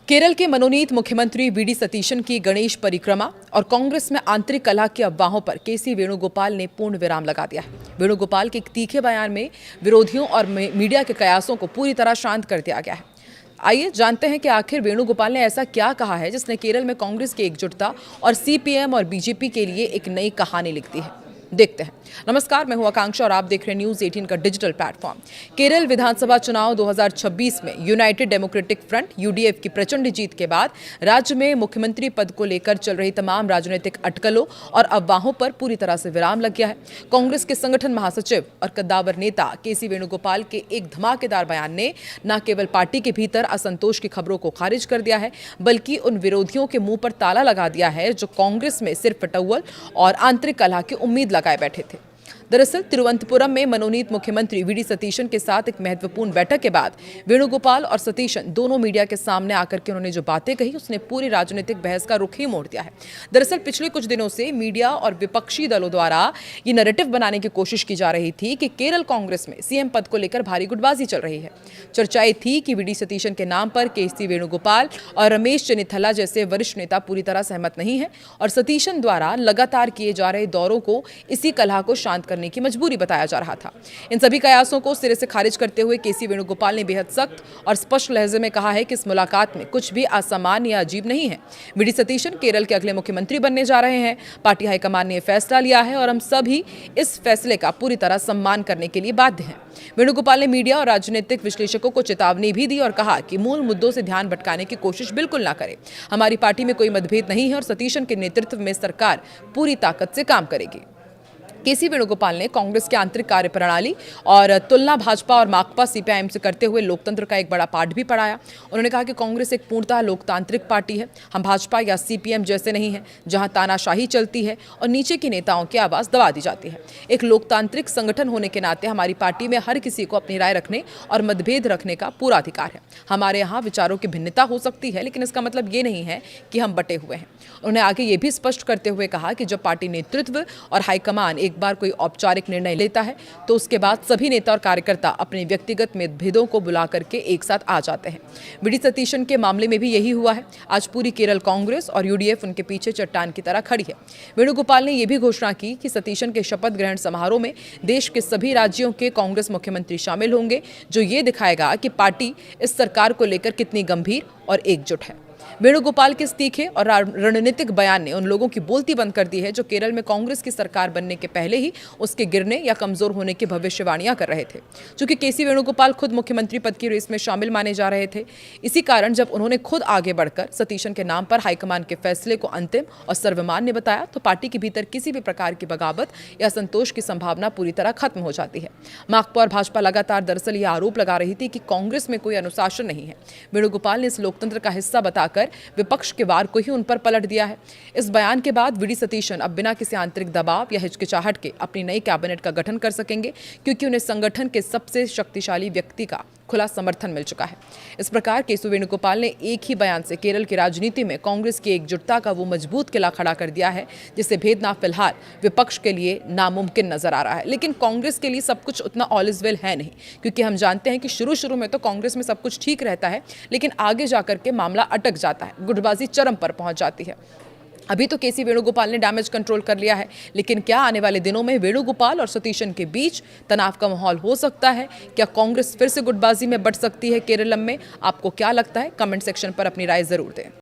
केरल के मनोनीत मुख्यमंत्री वीडी सतीशन की गणेश परिक्रमा और कांग्रेस में आंतरिक कलह की अफवाहों पर केसी वेणुगोपाल ने पूर्ण विराम लगा दिया है। वेणुगोपाल के एक तीखे बयान में विरोधियों और मीडिया के कयासों को पूरी तरह शांत कर दिया गया है। आइए जानते हैं कि आखिर वेणुगोपाल ने ऐसा क्या कहा है जिसने केरल में कांग्रेस की एकजुटता और सीपीएम और बीजेपी के लिए एक नई कहानी लिख दी है। देखते हैं। नमस्कार, मैं हूं आकांक्षा और आप देख रहे हैं न्यूज 18 का डिजिटल प्लेटफॉर्म। केरल विधानसभा चुनाव 2026 में यूनाइटेड डेमोक्रेटिक फ्रंट यूडीएफ की प्रचंड जीत के बाद राज्य में मुख्यमंत्री पद को लेकर चल रही तमाम राजनीतिक अटकलों और अफवाहों पर पूरी तरह से विराम लग गया है। कांग्रेस के संगठन महासचिव और कद्दावर नेता केसी वेणुगोपाल के एक धमाकेदार बयान ने न केवल पार्टी के भीतर असंतोष की खबरों को खारिज कर दिया है, बल्कि उन विरोधियों के मुंह पर ताला लगा दिया है जो कांग्रेस में सिर्फ फटौवल और आंतरिक कलह की उम्मीद लगाए बैठे थे। दरअसल तिरुवनंतपुरम में मनोनीत मुख्यमंत्री वीडी सतीशन के साथ एक महत्वपूर्ण बैठक के बाद वेणुगोपाल और सतीशन दोनों मीडिया के सामने आकर के उन्होंने जो बातें कही उसने पूरी राजनीतिक बहस का रुख ही मोड़ दिया है। दरअसल पिछले कुछ दिनों से मीडिया और विपक्षी दलों द्वारा ये नैरेटिव बनाने की कोशिश की जा रही थी कि केरल कांग्रेस में सीएम पद को लेकर भारी गुटबाजी चल रही है। चर्चाएं थी कि वीडी सतीशन के नाम पर केसी वेणुगोपाल और रमेश चेन्निथला जैसे वरिष्ठ नेता पूरी तरह सहमत नहीं है और सतीशन द्वारा लगातार किए जा रहे दौरों को इसी कलह को शांत करने की मजबूरी बताया जा रहा था। इन सभी कयासों को सिरे से खारिज करते हुए केसी वेणुगोपाल ने बेहद सख्त और स्पष्ट लहजे में कहा है कि इस मुलाकात में कुछ भी असामान्य या अजीब नहीं है। वीडी सतीशन केरल के अगले मुख्यमंत्री बनने जा रहे हैं। पार्टी हाईकमान ने यह फैसला लिया है और हम सभी इस फैसले का पूरी तरह सम्मान करने के लिए बाध्य हैं। वेणुगोपाल ने मीडिया और राजनीतिक विश्लेषकों को चेतावनी भी दी और कहा कि मूल मुद्दों से ध्यान भटकाने की कोशिश बिल्कुल ना करें। हमारी पार्टी में कोई मतभेद नहीं है और सतीशन के नेतृत्व में सरकार पूरी ताकत से काम करेगी। केसी वेणुगोपाल ने कांग्रेस की आंतरिक कार्यप्रणाली और तुलना भाजपा और माकपा सीपीआईएम से करते हुए लोकतंत्र का एक बड़ा पाठ भी पढ़ाया। उन्होंने कहा कि कांग्रेस एक पूर्णतः लोकतांत्रिक पार्टी है। हम भाजपा या सीपीएम जैसे नहीं हैं जहां तानाशाही चलती है और नीचे के नेताओं की आवाज दबा दी जाती है। एक लोकतांत्रिक संगठन होने के नाते हमारी पार्टी में हर किसी को अपनी राय रखने और मतभेद रखने का पूरा अधिकार है। हमारे यहाँ विचारों की भिन्नता हो सकती है, लेकिन इसका मतलब ये नहीं है कि हम बटे हुए हैं। उन्होंने आगे ये भी स्पष्ट करते हुए कहा कि जब पार्टी नेतृत्व और हाईकमान एक बार कोई औपचारिक निर्णय लेता है तो उसके बाद सभी नेता और कार्यकर्ता अपने व्यक्तिगत मतभेदों को बुला करके एक साथ आ जाते हैं। वीडी सतीशन के मामले में भी यही हुआ है। आज पूरी केरल कांग्रेस और यूडीएफ उनके पीछे चट्टान की तरह खड़ी है। वेणुगोपाल ने यह भी घोषणा की कि सतीशन के शपथ ग्रहण समारोह में देश के सभी राज्यों के कांग्रेस मुख्यमंत्री शामिल होंगे, जो ये दिखाएगा कि पार्टी इस सरकार को लेकर कितनी गंभीर और एकजुट है। वेणुगोपाल के इस तीखे और रणनीतिक बयान ने उन लोगों की बोलती बंद कर दी है जो केरल में कांग्रेस की सरकार बनने के पहले ही उसके गिरने या कमजोर होने की भविष्यवाणियां कर रहे थे। चूंकि केसी वेणुगोपाल खुद मुख्यमंत्री पद की रेस में शामिल माने जा रहे थे, इसी कारण जब उन्होंने खुद आगे बढ़कर सतीशन के नाम पर हाईकमान के फैसले को अंतिम और सर्वमान्य बताया तो पार्टी के भीतर किसी भी प्रकार की बगावत या संतोष की संभावना पूरी तरह खत्म हो जाती है। माकपा और भाजपा लगातार दरअसल यह आरोप लगा रही थी कि कांग्रेस में कोई अनुशासन नहीं है। वेणुगोपाल ने इस लोकतंत्र का हिस्सा बताकर विपक्ष के वार को ही उन पर पलट दिया है। इस बयान के बाद वीडी सतीशन अब बिना किसी आंतरिक दबाव या हिचकिचाहट के अपनी नई कैबिनेट का गठन कर सकेंगे, क्योंकि उन्हें संगठन के सबसे शक्तिशाली व्यक्ति का खुला समर्थन मिल चुका है। इस प्रकार केसी वेणुगोपाल ने एक ही बयान से केरल की राजनीति में कांग्रेस की एकजुटता का वो मजबूत किला खड़ा कर दिया है जिसे भेदना फिलहाल विपक्ष के लिए नामुमकिन नजर आ रहा है। लेकिन कांग्रेस के लिए सब कुछ उतना ऑल इज वेल है नहीं, क्योंकि हम जानते हैं कि शुरू में तो कांग्रेस में सब कुछ ठीक रहता है, लेकिन आगे जाकर के मामला अटक जाता है, गुटबाजी चरम पर पहुंच जाती है। अभी तो केसी वेणुगोपाल ने डैमेज कंट्रोल कर लिया है, लेकिन क्या आने वाले दिनों में वेणुगोपाल और सतीशन के बीच तनाव का माहौल हो सकता है? क्या कांग्रेस फिर से गुटबाजी में बढ़ सकती है केरलम में? आपको क्या लगता है? कमेंट सेक्शन पर अपनी राय जरूर दें।